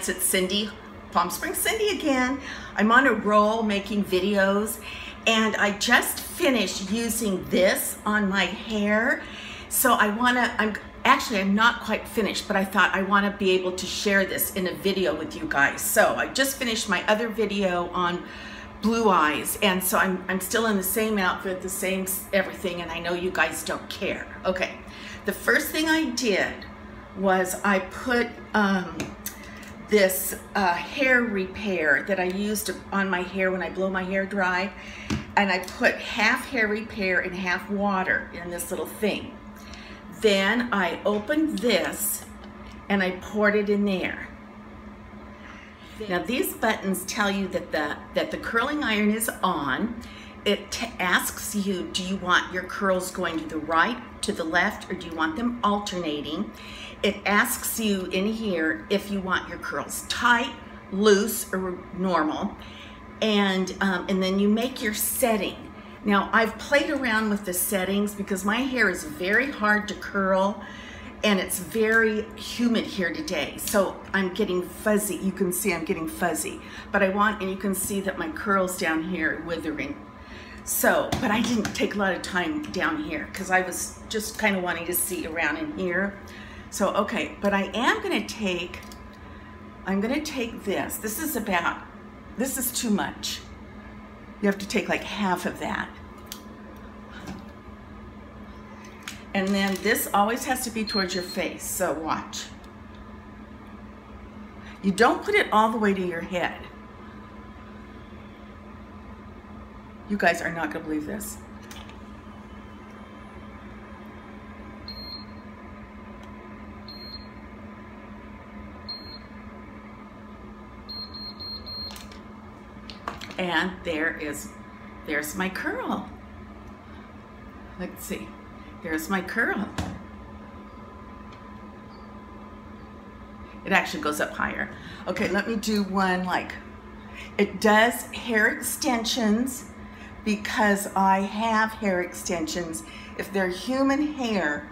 chance. It's Cindy, Palm Springs Cindy again. I'm on a roll making videos, and I just finished using this on my hair. So I'm not quite finished, but I thought I want to be able to share this in a video with you guys. So I just finished my other video on blue eyes, and so I'm still in the same outfit, the same everything, and I know you guys don't care. Okay, the first thing I did was I put this hair repair that I used on my hair when I blow my hair dry, and I put half hair repair and half water in this little thing. Then I opened this and I poured it in there. Now these buttons tell you that the curling iron is on. It asks you, do you want your curls going to the right, to the left, or do you want them alternating? It asks you in here if you want your curls tight, loose, or normal, and then you make your setting. Now I've played around with the settings because my hair is very hard to curl, and it's very humid here today, so I'm getting fuzzy. You can see I'm getting fuzzy, but and you can see that my curls down here are withering. So, but I didn't take a lot of time down here because I was just kind of wanting to see around in here. So, okay, but I'm gonna take this. This is too much. You have to take like half of that. And then this always has to be towards your face, so watch. You don't put it all the way to your head. You guys are not gonna believe this. And there's my curl. Let's see. There's my curl. It actually goes up higher. Okay, let me do one like, it does hair extensions because I have hair extensions. If they're human hair,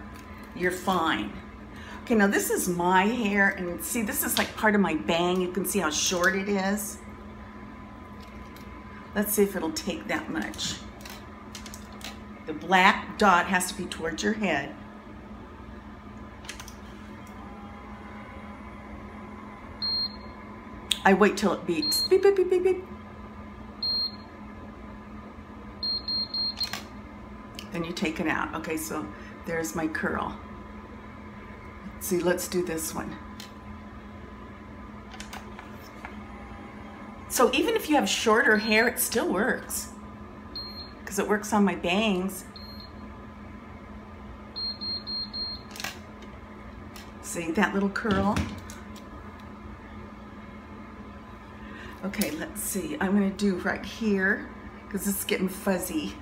you're fine. Okay, now this is my hair, and see, this is like part of my bang. You can see how short it is. Let's see if it'll take that much. The black dot has to be towards your head. I wait till it beeps. Beep, beep, beep, beep, beep. Then you take it out. Okay, so there's my curl. Let's see, let's do this one. So even if you have shorter hair, it still works, because it works on my bangs. See that little curl? Okay, let's see. I'm gonna do right here, because it's getting fuzzy.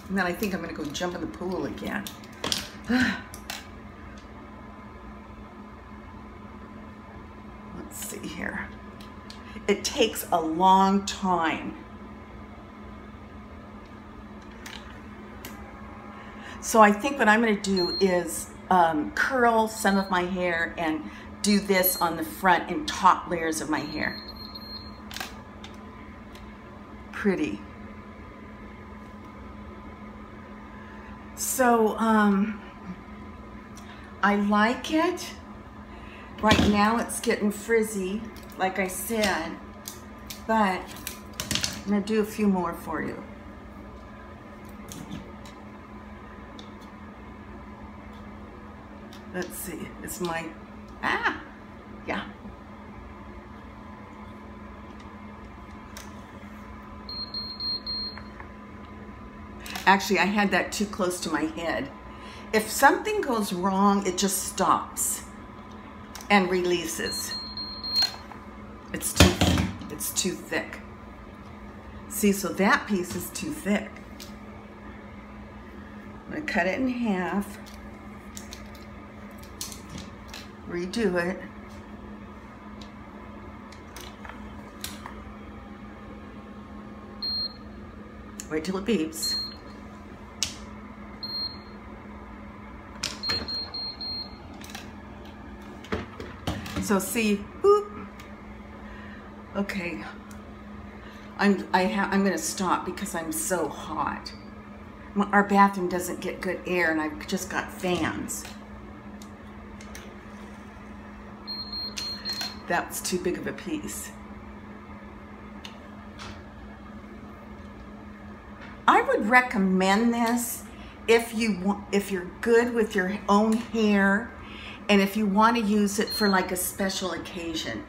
And then I think I'm gonna go jump in the pool again. Let's see here. It takes a long time. So I think what I'm gonna do is curl some of my hair and do this on the front and top layers of my hair. Pretty. So I like it. Right now it's getting frizzy, like I said, but I'm gonna do a few more for you. Let's see, it's my, yeah. Actually, I had that too close to my head. If something goes wrong, it just stops and releases. It's too thick. See, so that piece is too thick. I'm gonna cut it in half, redo it. Wait till it beeps. So see, boop. Okay, I'm gonna stop because I'm so hot. Our bathroom doesn't get good air and I've just got fans. That's too big of a piece. I would recommend this if you're good with your own hair and if you want to use it for like a special occasion.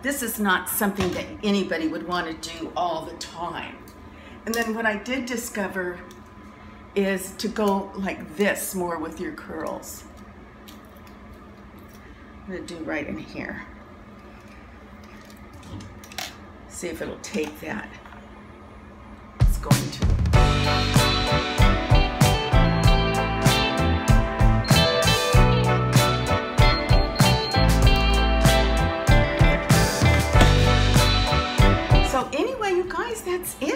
This is not something that anybody would want to do all the time. And then what I did discover is to go like this more with your curls. I'm going to do right in here. See if it'll take that. It's going to. So anyway, you guys, that's it.